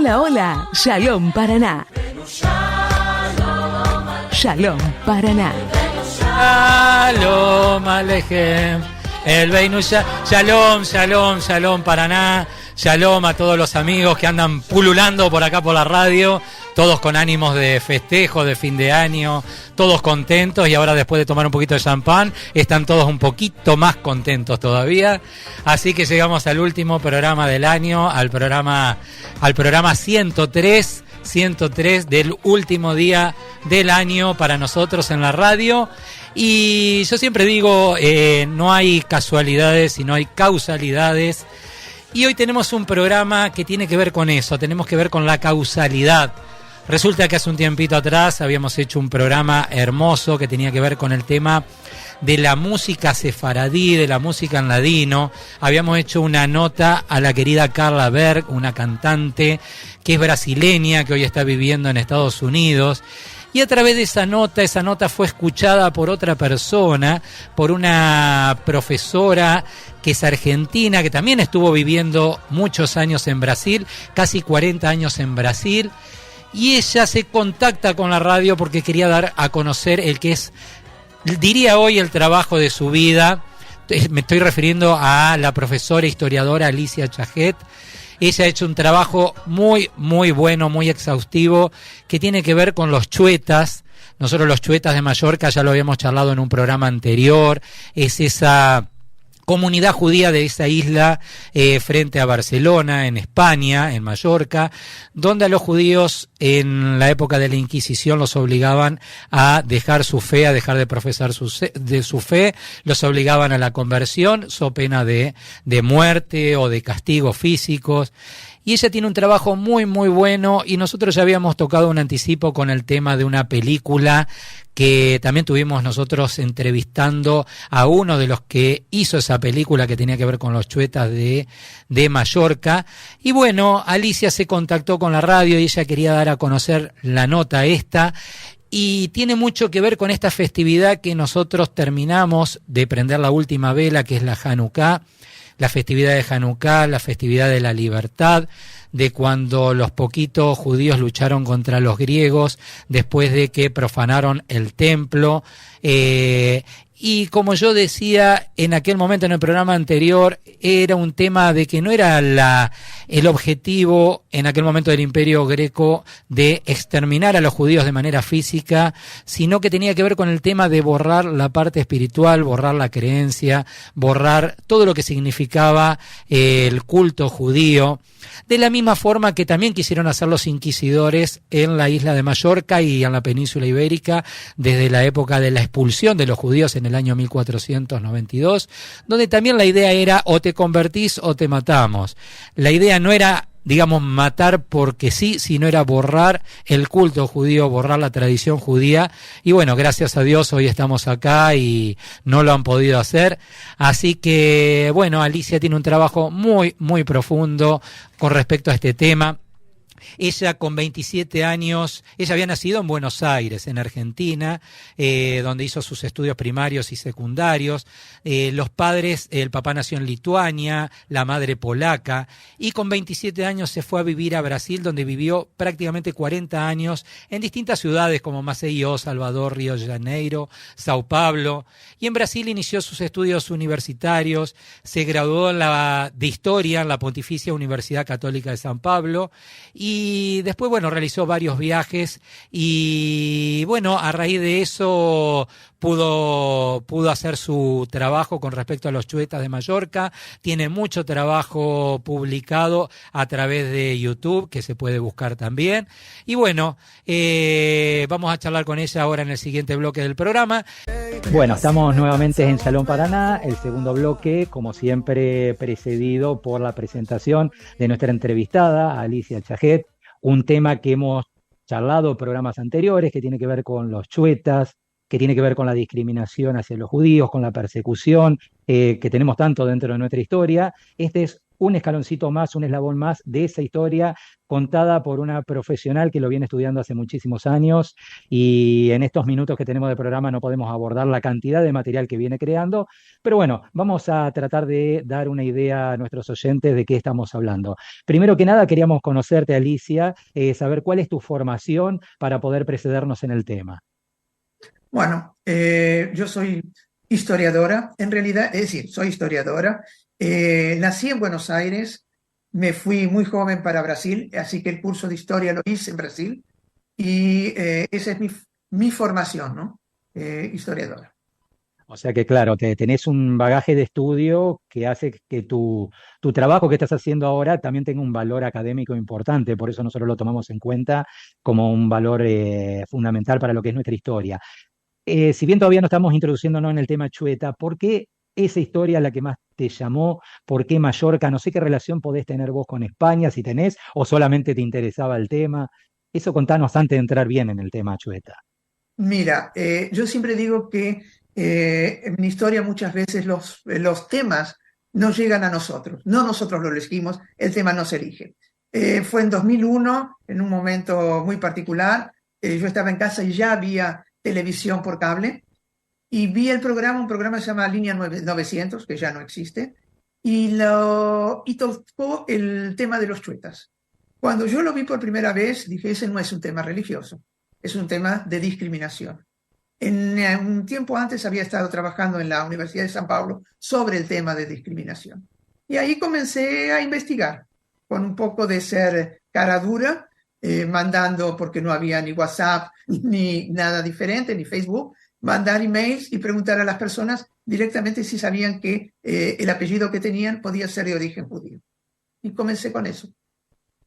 Hola, hola, Shalom Paraná. Shalom Paraná. Shalom Alejem. El Beinu Shalom, Shalom, Shalom Paraná. Shalom a todos los amigos que andan pululando por acá por la radio, todos con ánimos de festejo, de fin de año, todos contentos, y ahora después de tomar un poquito de champán, están todos un poquito más contentos todavía. Así que llegamos al último programa del año, al programa 103 del último día del año para nosotros en la radio. Y yo siempre digo, no hay casualidades, sino hay causalidades. Y hoy tenemos un programa que tiene que ver con eso, tenemos que ver con la causalidad. Resulta que hace un tiempito atrás habíamos hecho un programa hermoso que tenía que ver con el tema de la música sefaradí, de la música en ladino. Habíamos hecho una nota a la querida Carla Berg, una cantante que es brasileña, que hoy está viviendo en Estados Unidos. Y a través de esa nota fue escuchada por otra persona, por una profesora que es argentina, que también estuvo viviendo muchos años en Brasil, casi 40 años en Brasil. Y ella se contacta con la radio porque quería dar a conocer el que es, diría hoy, el trabajo de su vida. Me estoy refiriendo a la profesora historiadora Alicia Chajet. Ella ha hecho un trabajo muy, muy bueno, muy exhaustivo, que tiene que ver con los chuetas. Nosotros los chuetas de Mallorca ya lo habíamos charlado en un programa anterior. Es esa comunidad judía de esa isla frente a Barcelona, en España, en Mallorca, donde a los judíos en la época de la Inquisición los obligaban a dejar su fe, a dejar de profesar su fe, los obligaban a la conversión, so pena de muerte o de castigos físicos. Y ella tiene un trabajo muy, muy bueno, y nosotros ya habíamos tocado un anticipo con el tema de una película que también tuvimos nosotros entrevistando a uno de los que hizo esa película que tenía que ver con los chuetas de Mallorca. Y bueno, Alicia se contactó con la radio y ella quería dar a conocer la nota esta. Y tiene mucho que ver con esta festividad que nosotros terminamos de prender la última vela, que es la Hanukkah. La festividad de Hanukkah, la festividad de la libertad, de cuando los poquitos judíos lucharon contra los griegos después de que profanaron el templo. Y como yo decía en aquel momento en el programa anterior, era un tema de que no era el objetivo en aquel momento del Imperio Greco de exterminar a los judíos de manera física, sino que tenía que ver con el tema de borrar la parte espiritual, borrar la creencia, borrar todo lo que significaba el culto judío, de la misma forma que también quisieron hacer los inquisidores en la isla de Mallorca y en la península ibérica desde la época de la expulsión de los judíos en el año 1492, donde también la idea era o te convertís o te matamos. La idea no era, digamos, matar porque sí, sino era borrar el culto judío, borrar la tradición judía. Y bueno, gracias a Dios hoy estamos acá y no lo han podido hacer. Así que, bueno, Alicia tiene un trabajo muy, muy profundo con respecto a este tema. Ella con 27 años, ella había nacido en Buenos Aires, en Argentina, donde hizo sus estudios primarios y secundarios. Los padres, el papá nació en Lituania, la madre polaca, y con 27 años se fue a vivir a Brasil, donde vivió prácticamente 40 años en distintas ciudades como Maceió, Salvador, Río de Janeiro, Sao Paulo. Y en Brasil inició sus estudios universitarios, se graduó de Historia en la Pontificia Universidad Católica de San Pablo, y después, bueno, realizó varios viajes y, bueno, a raíz de eso pudo hacer su trabajo con respecto a los chuetas de Mallorca. Tiene mucho trabajo publicado a través de YouTube, que se puede buscar también. Y bueno, vamos a charlar con ella ahora en el siguiente bloque del programa. Bueno, estamos nuevamente en Shalom Paraná, el segundo bloque, como siempre, precedido por la presentación de nuestra entrevistada, Alicia Chajet, un tema que hemos charlado en programas anteriores, que tiene que ver con los chuetas, que tiene que ver con la discriminación hacia los judíos, con la persecución que tenemos tanto dentro de nuestra historia. Este es un escaloncito más, un eslabón más de esa historia contada por una profesional que lo viene estudiando hace muchísimos años y en estos minutos que tenemos de programa no podemos abordar la cantidad de material que viene creando, pero bueno, vamos a tratar de dar una idea a nuestros oyentes de qué estamos hablando. Primero que nada, queríamos conocerte, Alicia, saber cuál es tu formación para poder precedernos en el tema. Bueno, yo soy historiadora, en realidad, es decir, soy historiadora. Nací en Buenos Aires, me fui muy joven para Brasil, así que el curso de historia lo hice en Brasil y esa es mi formación, ¿no? Historiadora. O sea que, claro, tenés un bagaje de estudio que hace que tu trabajo que estás haciendo ahora también tenga un valor académico importante, por eso nosotros lo tomamos en cuenta como un valor fundamental para lo que es nuestra historia. Si bien todavía no estamos introduciéndonos en el tema Chueta, ¿por qué esa historia es la que más te llamó? ¿Por qué Mallorca? No sé qué relación podés tener vos con España, si tenés, o solamente te interesaba el tema. Eso contanos antes de entrar bien en el tema Chueta. Mira, yo siempre digo que en mi historia muchas veces los temas no llegan a nosotros, no nosotros lo elegimos, el tema no se elige. Fue en 2001, en un momento muy particular, yo estaba en casa y ya había televisión por cable, y vi un programa que se llama Línea 900, que ya no existe, y tocó el tema de los chuetas. Cuando yo lo vi por primera vez, dije, ese no es un tema religioso, es un tema de discriminación. Un tiempo antes había estado trabajando en la Universidad de San Pablo sobre el tema de discriminación. Y ahí comencé a investigar, con un poco de ser cara dura, mandando, porque no había ni WhatsApp, ni nada diferente, ni Facebook, mandar emails y preguntar a las personas directamente si sabían que el apellido que tenían podía ser de origen judío. Y comencé con eso.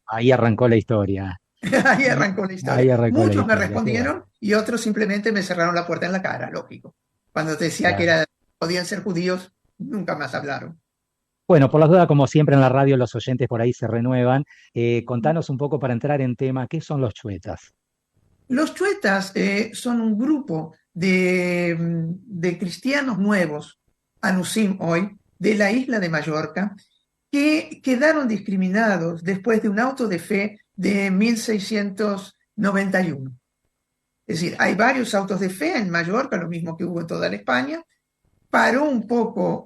Ahí arrancó la historia. Ahí arrancó la historia. Ahí arrancó la Muchos me historia, respondieron y otros simplemente me cerraron la puerta en la cara, lógico. Cuando te decía que claro. podían ser judíos, nunca más hablaron. Bueno, por las dudas, como siempre en la radio, los oyentes por ahí se renuevan. Contanos un poco para entrar en tema, ¿qué son los chuetas? Los chuetas son un grupo de cristianos nuevos, anusim hoy, de la isla de Mallorca, que quedaron discriminados después de un auto de fe de 1691. Es decir, hay varios autos de fe en Mallorca, lo mismo que hubo en toda la España. Paró un poco,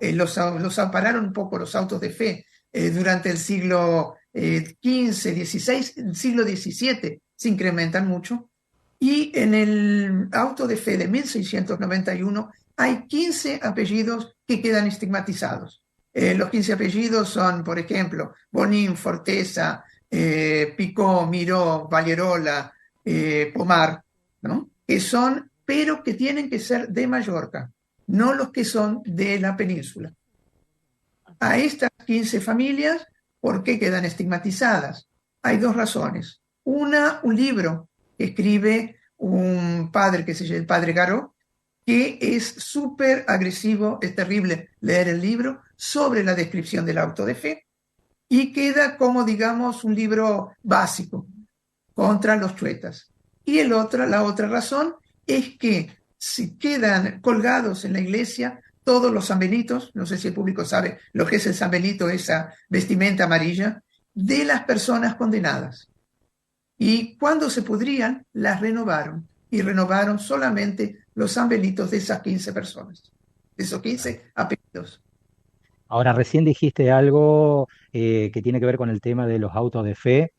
pararon un poco los autos de fe durante el siglo XV, XVI, el siglo XVII se incrementan mucho. Y en el auto de fe de 1691 hay 15 apellidos que quedan estigmatizados. Los 15 apellidos son, por ejemplo, Bonín, Forteza, Picó, Miró, Vallerola, Pomar, ¿no? Que son, pero que tienen que ser de Mallorca, no los que son de la península. A estas 15 familias, ¿por qué quedan estigmatizadas? Hay dos razones. Una, un libro que escribe un padre que se llama el padre Garó, que es súper agresivo, es terrible leer el libro sobre la descripción del auto de fe, y queda como, digamos, un libro básico contra los chuetas. Y la otra razón es que si quedan colgados en la iglesia todos los San Benitos, no sé si el público sabe lo que es el San Benito, esa vestimenta amarilla, de las personas condenadas. Y cuando se pudrían, las renovaron. Y renovaron solamente los San Benitos de esas 15 personas, de esos 15 apellidos. Ahora, recién dijiste algo que tiene que ver con el tema de los autos de fe.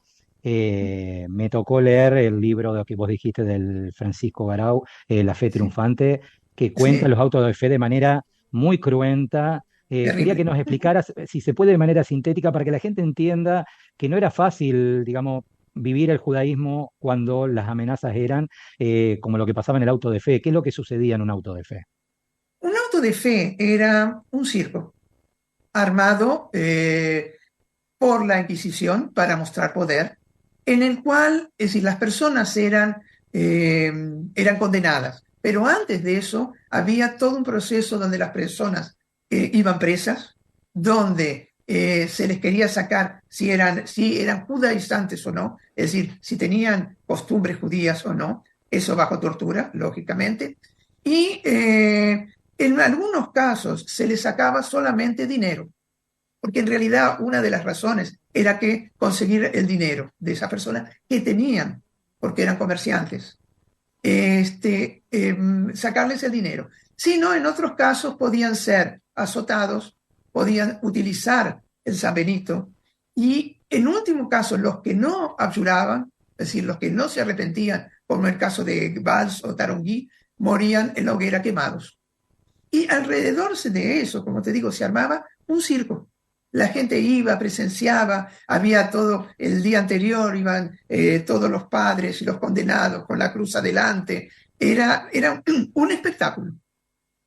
Me tocó leer el libro de que vos dijiste del Francisco Garau, La fe Sí, triunfante, que cuenta sí, los autos de fe de manera muy cruenta. Quería terrible. que nos explicaras, si se puede, de manera sintética, para que la gente entienda que no era fácil, digamos, vivir el judaísmo cuando las amenazas eran como lo que pasaba en el auto de fe. ¿Qué es lo que sucedía en un auto de fe? Un auto de fe era un circo armado por la Inquisición para mostrar poder, en el cual, es decir, las personas eran condenadas. Pero antes de eso había todo un proceso donde las personas iban presas, donde se les quería sacar si eran judaizantes o no, es decir, si tenían costumbres judías o no, eso bajo tortura, lógicamente. Y en algunos casos se les sacaba solamente dinero. porque en realidad una de las razones era que conseguir el dinero de esas personas que tenían, porque eran comerciantes, sacarles el dinero. Si no, en otros casos podían ser azotados, podían utilizar el San Benito, y en último caso los que no abjuraban, es decir, los que no se arrepentían, como el caso de Valls o Tarongí, morían en la hoguera quemados. Y alrededor de eso, como te digo, se armaba un circo. La gente iba, presenciaba, había todo el día anterior, iban todos los padres y los condenados con la cruz adelante. Era un espectáculo.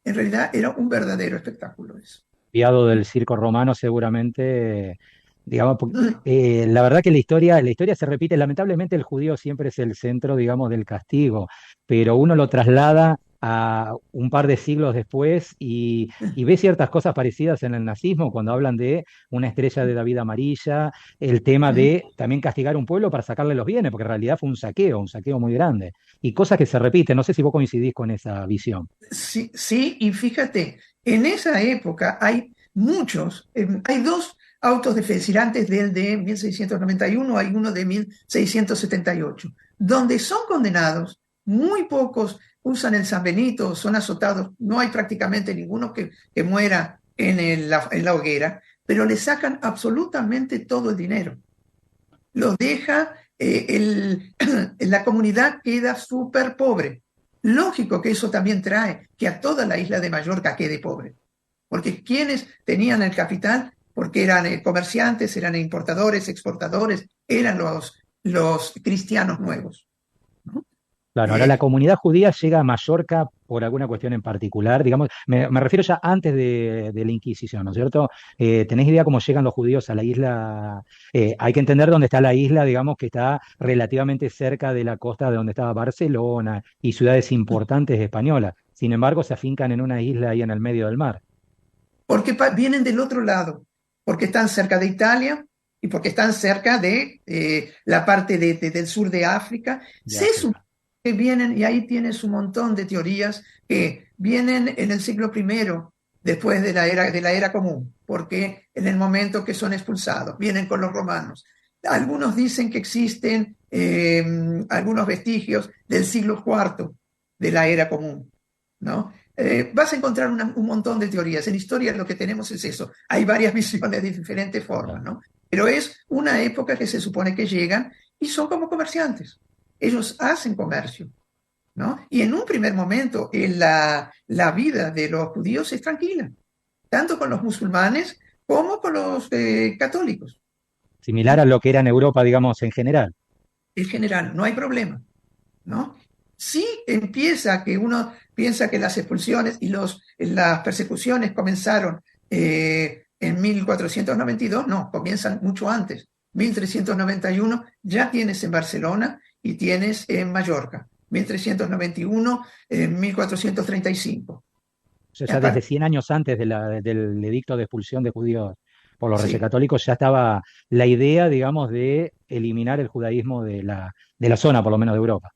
En realidad era un verdadero espectáculo eso. Fiado del circo romano seguramente, digamos, la verdad que la historia se repite. Lamentablemente el judío siempre es el centro, digamos, del castigo, pero uno lo traslada a un par de siglos después y ve ciertas cosas parecidas en el nazismo cuando hablan de una estrella de David amarilla, el tema de también castigar a un pueblo para sacarle los bienes, porque en realidad fue un saqueo muy grande, y cosas que se repiten. No sé si vos coincidís con esa visión. Sí, sí, y fíjate, en esa época hay muchos, hay dos autos de fe, es decir, antes del de 1691 hay uno de 1678, donde son condenados, muy pocos usan el San Benito, son azotados, no hay prácticamente ninguno que muera en la hoguera, pero le sacan absolutamente todo el dinero. Lo deja, la comunidad queda súper pobre. Lógico que eso también trae que a toda la isla de Mallorca quede pobre, porque quienes tenían el capital, porque eran comerciantes, eran importadores, exportadores, eran los cristianos nuevos, ¿no? Claro, ahora la comunidad judía llega a Mallorca por alguna cuestión en particular, digamos, me refiero ya antes de la Inquisición, ¿no es cierto? ¿Tenés idea cómo llegan los judíos a la isla? Hay que entender dónde está la isla, digamos, que está relativamente cerca de la costa de donde estaba Barcelona y ciudades importantes españolas. Sin embargo, se afincan en una isla ahí en el medio del mar. Porque vienen del otro lado, porque están cerca de Italia y porque están cerca de la parte del sur de África. De Se África. que vienen, y ahí tienes un montón de teorías que vienen en el siglo I, después de la era común, porque en el momento que son expulsados, vienen con los romanos. Algunos dicen que existen algunos vestigios del siglo IV de la era común, ¿no? Vas a encontrar un montón de teorías. En historia lo que tenemos es eso. Hay varias visiones de diferentes formas, ¿no? Pero es una época que se supone que llegan y son como comerciantes. Ellos hacen comercio, ¿no? Y en un primer momento la vida de los judíos es tranquila, tanto con los musulmanes como con los católicos. Similar a lo que era en Europa, digamos, en general. En general, no hay problema, ¿no? Sí empieza que uno piensa que las expulsiones y las persecuciones comenzaron en 1492, no, comienzan mucho antes. 1391 ya tienes en Barcelona y tienes en Mallorca. 1391, 1435. O sea, ya desde 100 años antes del edicto de expulsión de judíos por los Reyes Sí, Católicos ya estaba la idea, digamos, de eliminar el judaísmo de la zona, por lo menos de Europa.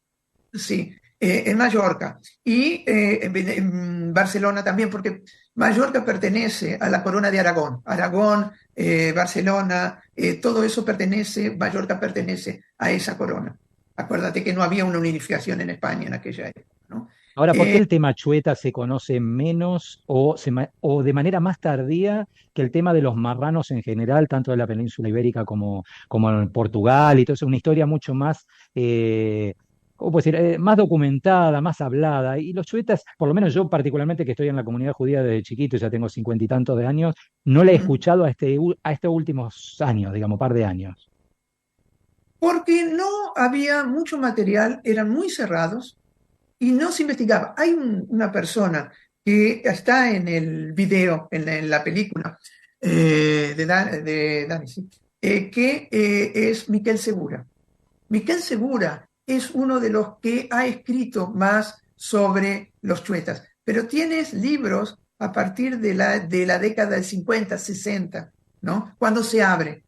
sí, en Mallorca y en Barcelona también, porque Mallorca pertenece a la corona de Aragón. Aragón, Barcelona, todo eso pertenece, Mallorca pertenece a esa corona. Acuérdate que no había una unificación en España en aquella época, ¿no? Ahora, ¿por qué el tema Chueta se conoce menos o de manera más tardía que el tema de los marranos en general, tanto de la península ibérica como en Portugal y todo eso? Una historia mucho más, ¿cómo puedo decir? Más documentada, más hablada. Y los chuetas, por lo menos yo particularmente que estoy en la comunidad judía desde chiquito, ya tengo 50 y tantos de años, no la he escuchado a estos últimos años, digamos, par de años. Porque no había mucho material, eran muy cerrados y no se investigaba. Hay una persona que está en el video, en la película de Dani, sí, que es Miquel Segura. Miquel Segura es uno de los que ha escrito más sobre los chuetas, pero tienes libros a partir de la década del 50, 60, ¿no? Cuando se abre.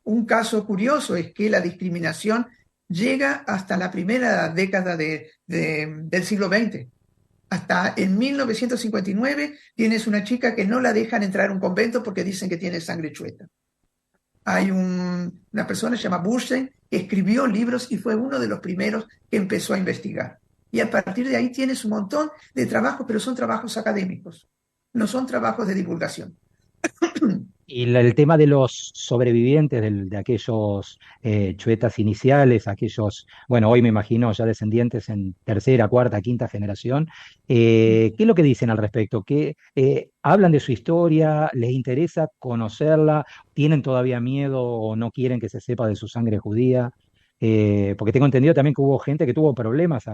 Un caso curioso es que la discriminación llega hasta la primera década del siglo XX. Hasta en 1959 tienes una chica que no la dejan entrar a un convento porque dicen que tiene sangre chueta. Hay una persona que se llama Bursen que escribió libros y fue uno de los primeros que empezó a investigar. Y a partir de ahí tienes un montón de trabajos, pero son trabajos académicos, no son trabajos de divulgación. Y el tema de los sobrevivientes de aquellos chuetas iniciales, aquellos, bueno, hoy me imagino ya descendientes en tercera, cuarta, quinta generación, ¿qué es lo que dicen al respecto? ¿Qué, hablan de su historia? ¿Les interesa conocerla? ¿Tienen todavía miedo o no quieren que se sepa de su sangre judía? Porque tengo entendido también que hubo gente que tuvo problemas,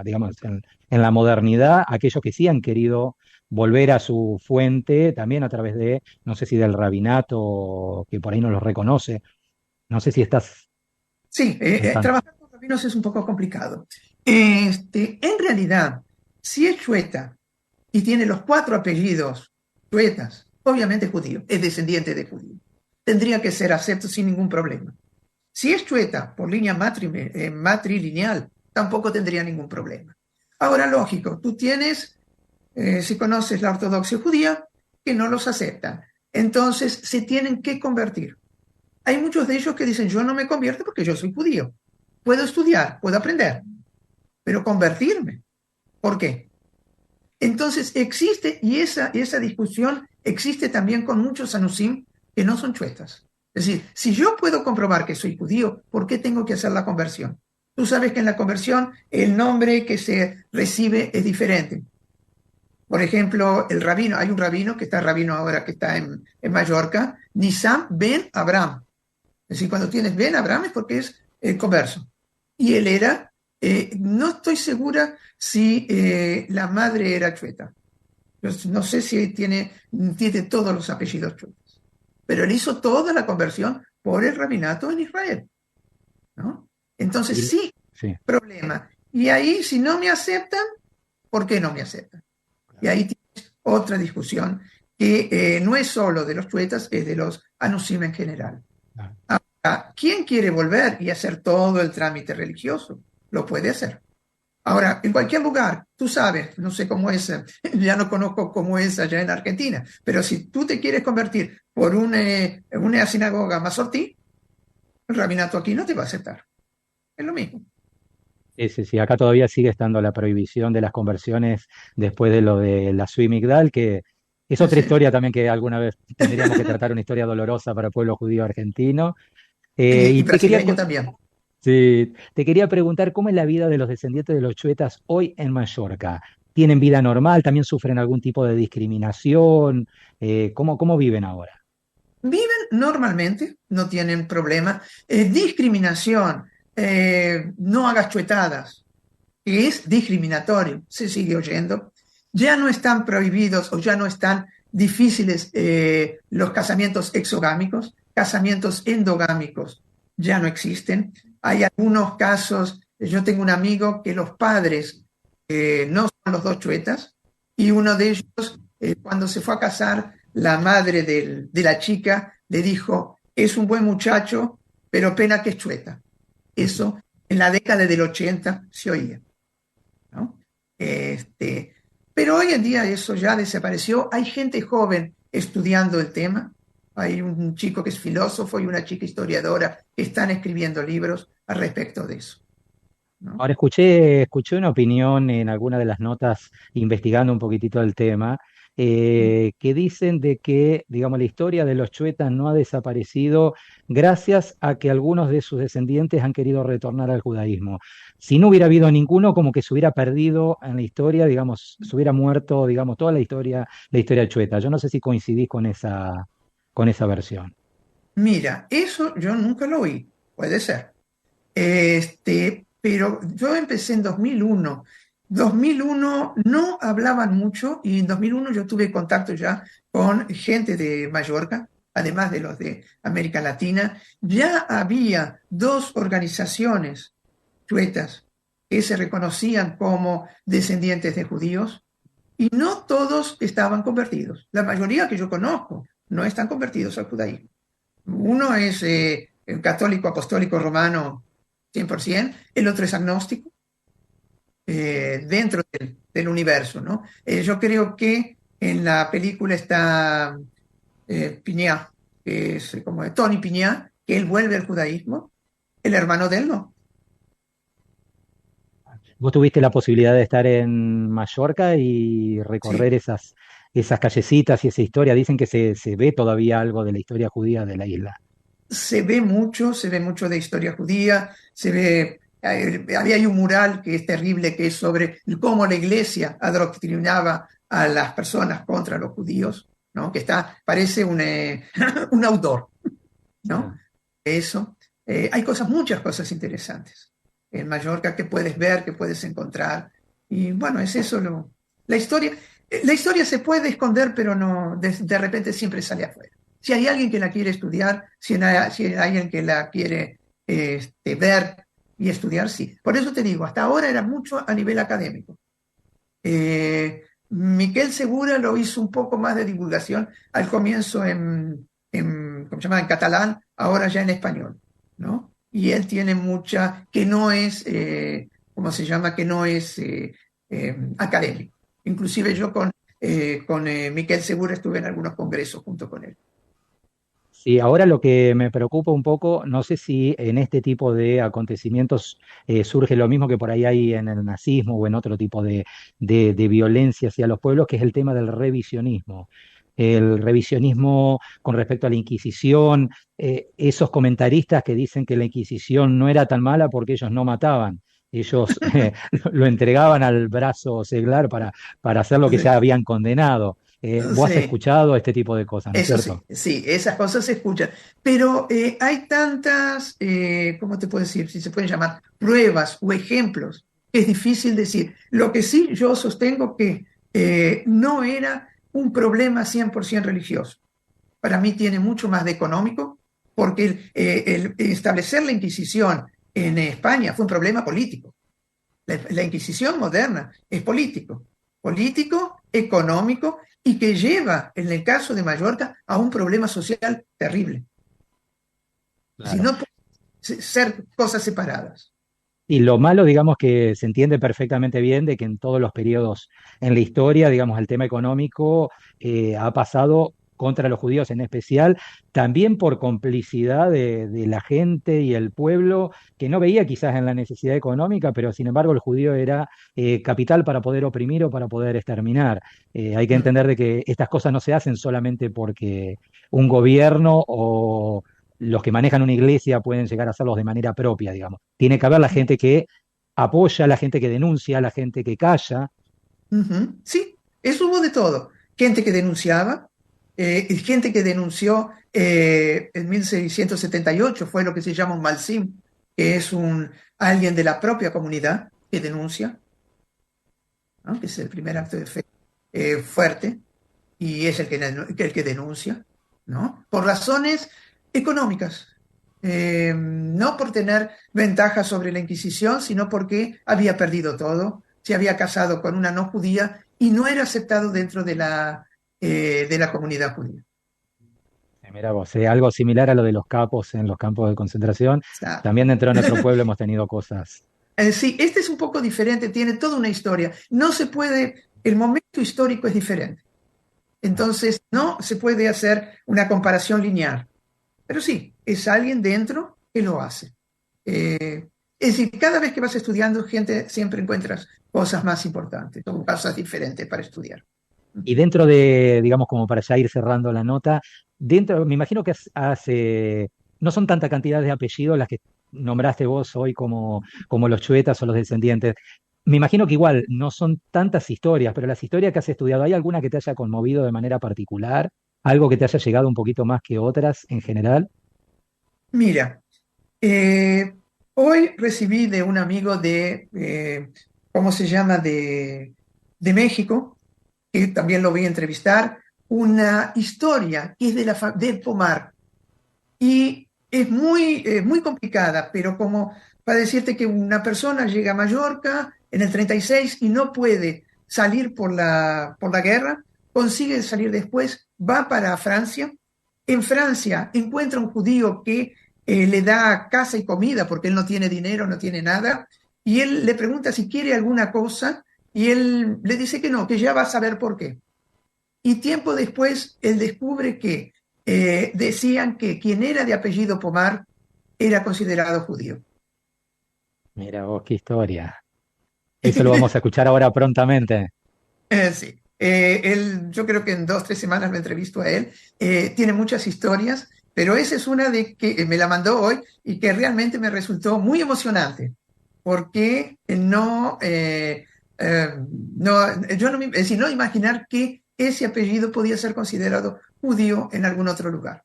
digamos, en la modernidad, aquellos que sí han querido volver a su fuente, también a través de, no sé si del rabinato, que por ahí no los reconoce. No sé si estás Sí, pensando. trabajar con rabinos es un poco complicado. En realidad, si es chueta y tiene los 4 apellidos chuetas, obviamente es judío, es descendiente de judío. Tendría que ser acepto sin ningún problema. Si es chueta por línea matrilineal, tampoco tendría ningún problema. Ahora, lógico, tú tienes, si conoces la ortodoxia judía, que no los aceptan. Entonces, se tienen que convertir. Hay muchos de ellos que dicen, yo no me convierto porque yo soy judío. Puedo estudiar, puedo aprender, pero convertirme, ¿por qué? Entonces existe, y esa discusión existe también con muchos anusim que no son chuetas. Es decir, si yo puedo comprobar que soy judío, ¿por qué tengo que hacer la conversión? Tú sabes que en la conversión el nombre que se recibe es diferente. Por ejemplo, el rabino, hay un rabino que está rabino ahora que está en Mallorca, Nizam ben Abraham. Es decir, cuando tienes Ben Abraham es porque es converso. Y él era, no estoy segura si la madre era chueta. Yo no sé si tiene todos los apellidos chuetos. Pero él hizo toda la conversión por el rabinato en Israel, ¿no? Entonces Y- sí, sí. problema. Y ahí, si no me aceptan, ¿por qué no me aceptan? Y ahí tienes otra discusión que no es solo de los chuetas, es de los anusim en general. Claro. ¿Quién quiere volver y hacer todo el trámite religioso? Lo puede hacer. Ahora, en cualquier lugar, tú sabes, no sé cómo es, ya no conozco cómo es allá en Argentina, pero si tú te quieres convertir por una sinagoga masortí, el rabinato aquí no te va a aceptar. Es lo mismo. Sí, sí, sí, acá todavía sigue estando la prohibición de las conversiones después de lo de la Sui Migdal, que es otra Sí. historia también que alguna vez tendríamos que tratar, una historia dolorosa para el pueblo judío argentino. Y Y te quería, brasileño también. sí, te quería preguntar cómo es la vida de los descendientes de los chuetas hoy en Mallorca. ¿Tienen vida normal? ¿También sufren algún tipo de discriminación? ¿Cómo viven ahora? Viven normalmente, no tienen problema. Discriminación, no hagas chuetadas, que es discriminatorio, se sigue oyendo. Ya no están prohibidos o ya no están difíciles los casamientos exogámicos, casamientos endogámicos ya no existen. Hay algunos casos, yo tengo un amigo que los padres no son los dos chuetas y uno de ellos, cuando se fue a casar, la madre de la chica le dijo, es un buen muchacho, pero pena que es chueta. Eso en la década del 80 se oía, ¿no? Pero hoy en día eso ya desapareció. Hay gente joven estudiando el tema. Hay un chico que es filósofo y una chica historiadora que están escribiendo libros al respecto de eso, ¿no? Ahora escuché una opinión en alguna de las notas investigando un poquitito el tema, que dicen de que, digamos, la historia de los chuetas no ha desaparecido gracias a que algunos de sus descendientes han querido retornar al judaísmo. Si no hubiera habido ninguno, como que se hubiera perdido en la historia, digamos, se hubiera muerto, digamos, toda la historia chueta. Yo no sé si coincidís con esa versión. Mira, eso yo nunca lo oí, puede ser. Pero yo empecé en 2001. 2001 no hablaban mucho y en 2001 yo tuve contacto ya con gente de Mallorca, además de los de América Latina. Ya había 2 organizaciones chuetas que se reconocían como descendientes de judíos y no todos estaban convertidos. La mayoría que yo conozco no están convertidos al judaísmo. Uno es el católico apostólico romano 100%, el otro es agnóstico, dentro del del universo, ¿no? Yo creo que en la película está Piñá, que es como de Tony Piñá, que él vuelve al judaísmo, el hermano de él no. Vos tuviste la posibilidad de estar en Mallorca y recorrer Sí, esas callecitas y esa historia. Dicen que se ve todavía algo de la historia judía de la isla. se ve mucho de historia judía, había ahí un mural que es terrible, que es sobre cómo la iglesia adoctrinaba a las personas contra los judíos, ¿no? Que parece un autor, ¿no? Eso. Hay muchas cosas interesantes en Mallorca que puedes ver, que puedes encontrar. Y bueno, es eso la historia. La historia se puede esconder, pero no, de repente siempre sale afuera. Si hay alguien que la quiere estudiar, si hay alguien que la quiere ver y estudiar, sí. Por eso te digo, hasta ahora era mucho a nivel académico. Miquel Segura lo hizo un poco más de divulgación al comienzo ¿cómo se llama? En catalán, ahora ya en español, ¿no? Y él tiene mucha, que no es, ¿cómo se llama? Que no es académico. Inclusive yo con Miquel Segura estuve en algunos congresos junto con él. Sí, ahora lo que me preocupa un poco, no sé si en este tipo de acontecimientos surge lo mismo que por ahí hay en el nazismo o en otro tipo de violencia hacia los pueblos, que es el tema del revisionismo. El revisionismo con respecto a la Inquisición, esos comentaristas que dicen que la Inquisición no era tan mala porque ellos no mataban. Ellos lo entregaban al brazo seglar para hacer lo que ya Sí, habían condenado. Vos has sí. escuchado este tipo de cosas, ¿no es Eso sí, cierto? sí, esas cosas se escuchan. Pero hay tantas, ¿cómo te puedo decir? Si se pueden llamar pruebas o ejemplos, es difícil decir. Lo que sí yo sostengo que no era un problema 100% religioso. Para mí tiene mucho más de económico, porque el establecer la Inquisición en España fue un problema político. La Inquisición moderna es político, económico y que lleva, en el caso de Mallorca, a un problema social terrible. Si Claro. no pueden ser cosas separadas. Y lo malo, digamos, que se entiende perfectamente bien de que en todos los periodos en la historia, digamos, el tema económico ha pasado contra los judíos en especial, también por complicidad de la gente y el pueblo, que no veía quizás en la necesidad económica, pero sin embargo el judío era capital para poder oprimir o para poder exterminar. Hay que Mm. entender de que estas cosas no se hacen solamente porque un gobierno o los que manejan una iglesia pueden llegar a hacerlos de manera propia, digamos. Tiene que haber la gente que apoya, la gente que denuncia, la gente que calla. Ujú. Sí, eso hubo de todo. Gente que denunciaba, y gente que denunció en 1678, fue lo que se llama un malsim, que es alguien de la propia comunidad que denuncia, ¿no? Que es el primer acto de fe fuerte, y es el que denuncia, ¿no? Por razones económicas. No por tener ventaja sobre la Inquisición, sino porque había perdido todo, se había casado con una no judía y no era aceptado dentro de la comunidad judía. Mira vos, algo similar a lo de los capos en los campos de concentración. O sea, También dentro de nuestro pueblo hemos tenido cosas. sí, este es un poco diferente, tiene toda una historia. No se puede, el momento histórico es diferente. Entonces, no se puede hacer una comparación lineal. Pero sí, es alguien dentro que lo hace. Es decir, cada vez que vas estudiando, gente, siempre encuentras cosas más importantes, o cosas diferentes para estudiar. Y dentro de, digamos, como para ya ir cerrando la nota, dentro, me imagino que hace, no son tanta cantidad de apellidos las que nombraste vos hoy como los chuetas o los descendientes. Me imagino que igual no son tantas historias, pero las historias que has estudiado, ¿hay alguna que te haya conmovido de manera particular? ¿Algo que te haya llegado un poquito más que otras en general? Mira, eh, hoy recibí de un amigo ¿cómo se llama?, de México, que también lo voy a entrevistar, una historia que es de Pomar. Y es muy complicada, pero como para decirte que una persona llega a Mallorca en el 36 y no puede salir por la guerra, consigue salir después, va para Francia. En Francia encuentra un judío que le da casa y comida porque él no tiene dinero, no tiene nada, y él le pregunta si quiere alguna cosa y él le dice que no, que ya va a saber por qué. Y tiempo después, él descubre que decían que quien era de apellido Pomar era considerado judío. Mira vos, qué historia. Eso lo vamos a escuchar ahora prontamente. Sí. Yo creo que en 2, 3 semanas me entrevisto a él. Tiene muchas historias, pero esa es una de que me la mandó hoy y que realmente me resultó muy emocionante, porque yo no, es decir, no imaginar que ese apellido podía ser considerado judío en algún otro lugar.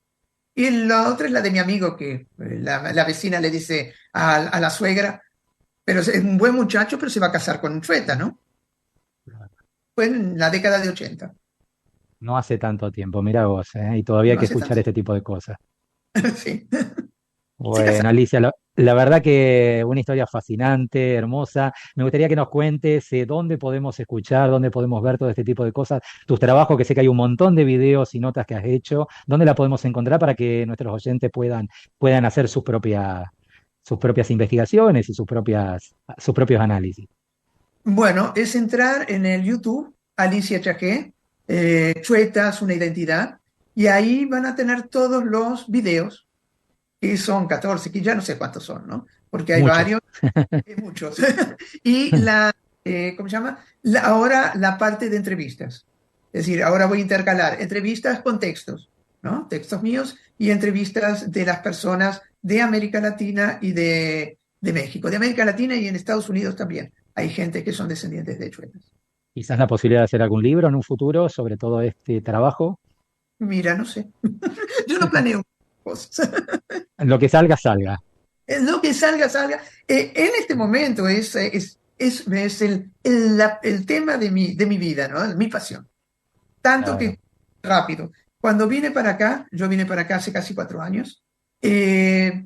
Y la otra es la de mi amigo, que la vecina le dice a la suegra, pero es un buen muchacho, pero se va a casar con un chueta, ¿no? Fue en la década de 80. No hace tanto tiempo, mira vos, ¿eh? Y todavía hay No que hace escuchar tanto. este tipo de cosas. Sí. Se Bueno, casaron. Alicia, la verdad que una historia fascinante, hermosa. Me gustaría que nos cuentes dónde podemos escuchar, dónde podemos ver todo este tipo de cosas, tus trabajos, que sé que hay un montón de videos y notas que has hecho, dónde la podemos encontrar para que nuestros oyentes puedan hacer sus propias investigaciones y sus propios análisis. Bueno, es entrar en el YouTube, Alicia Chaqué, Chuetas, una identidad, y ahí van a tener todos los videos, que son 14, que ya no sé cuántos son, ¿no? Porque hay Muchos. varios, muchos. Y ¿cómo se llama? Ahora la parte de entrevistas. Es decir, ahora voy a intercalar entrevistas con textos, ¿no? Textos míos y entrevistas de las personas de América Latina y de México. De América Latina y en Estados Unidos también. Hay gente que son descendientes de chuetas. Quizás la posibilidad de hacer algún libro en un futuro sobre todo este trabajo. Mira, no sé. Yo no planeo cosas. Lo que salga, salga. Lo que salga, salga. En este momento es el tema de mi vida, ¿no? Mi pasión. Tanto Claro. que rápido. Cuando vine para acá, yo vine para acá hace casi 4 años, tuve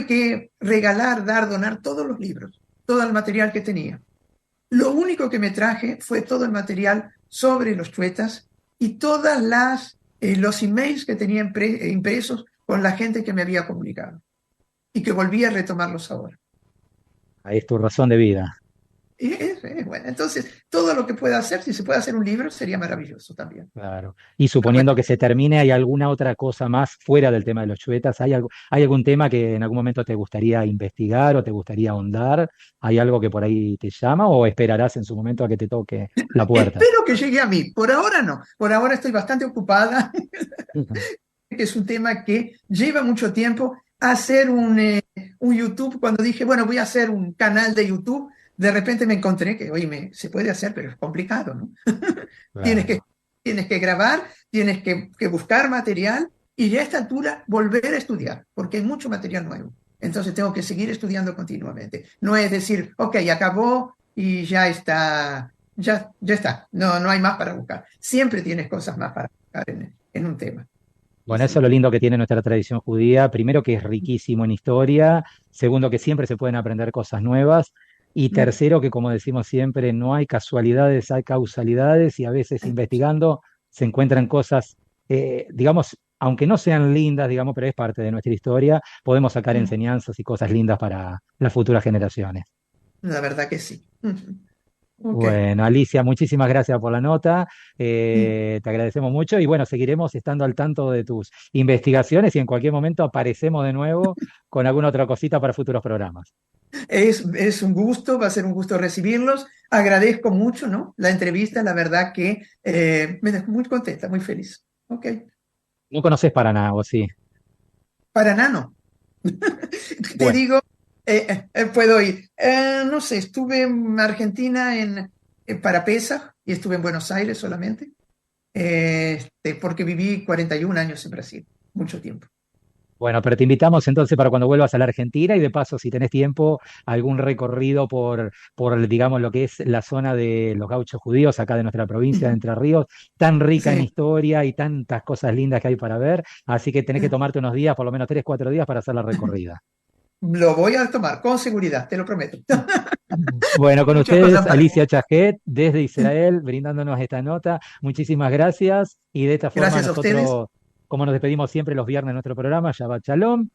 que regalar, donar todos los libros, todo el material que tenía. Lo único que me traje fue todo el material sobre los chuetas y los emails que tenía impresos con la gente que me había comunicado y que volví a retomarlos ahora. Ahí es tu razón de vida. Bueno, entonces, todo lo que pueda hacer, si se puede hacer un libro, sería maravilloso también. Claro. Y Pero bueno, suponiendo que se termine, ¿hay alguna otra cosa más fuera del tema de los chuetas? ¿Hay algún tema que en algún momento te gustaría investigar o te gustaría ahondar? ¿Hay algo que por ahí te llama o esperarás en su momento a que te toque la puerta? espero que llegue a mí. Por ahora no. Por ahora estoy bastante ocupada. Es un tema que lleva mucho tiempo. Hacer un YouTube, cuando dije, bueno, voy a hacer un canal de YouTube, de repente me encontré que, oye, se puede hacer, pero es complicado, ¿no? Tienes que, Claro. tienes que grabar, tienes que buscar material y ya a esta altura volver a estudiar, porque hay mucho material nuevo. Entonces tengo que seguir estudiando continuamente. No es decir, ok, acabó y ya está, ya está. No, no hay más para buscar. Siempre tienes cosas más para buscar en un tema. Y Bueno, eso es sí. lo lindo que tiene nuestra tradición judía. Primero, que es riquísimo en historia. Segundo, que siempre se pueden aprender cosas nuevas. Y tercero, que como decimos siempre, no hay casualidades, hay causalidades y a veces investigando se encuentran cosas, digamos, aunque no sean lindas, digamos, pero es parte de nuestra historia, podemos sacar enseñanzas y cosas lindas para las futuras generaciones. La verdad que sí. Ok. Bueno, Alicia, muchísimas gracias por la nota, te agradecemos mucho y bueno, seguiremos estando al tanto de tus investigaciones y en cualquier momento aparecemos de nuevo con alguna otra cosita para futuros programas. Es un gusto, va a ser un gusto recibirlos. Agradezco mucho, ¿no? La entrevista, la verdad que me dejó muy contenta, muy feliz. Ok. No conoces Paraná, ¿o sí? Para Nano. Te Bueno, digo, puedo ir. No sé, estuve en Argentina para Pesaj y estuve en Buenos Aires solamente, porque viví 41 años en Brasil, mucho tiempo. bueno, pero te invitamos entonces para cuando vuelvas a la Argentina y de paso, si tenés tiempo, algún recorrido digamos, lo que es la zona de los gauchos judíos acá de nuestra provincia de Entre Ríos, tan rica en Sí, historia y tantas cosas lindas que hay para ver, así que tenés que tomarte unos días, por lo menos 3, 4 días para hacer la recorrida. lo voy a tomar con seguridad, te lo prometo. Bueno, con Muchas cosas ustedes, para... Alicia Chajet, desde Israel, brindándonos esta nota. Muchísimas gracias. Y de esta forma Gracias a ustedes. nosotros, como nos despedimos siempre los viernes en nuestro programa, Shabbat Shalom.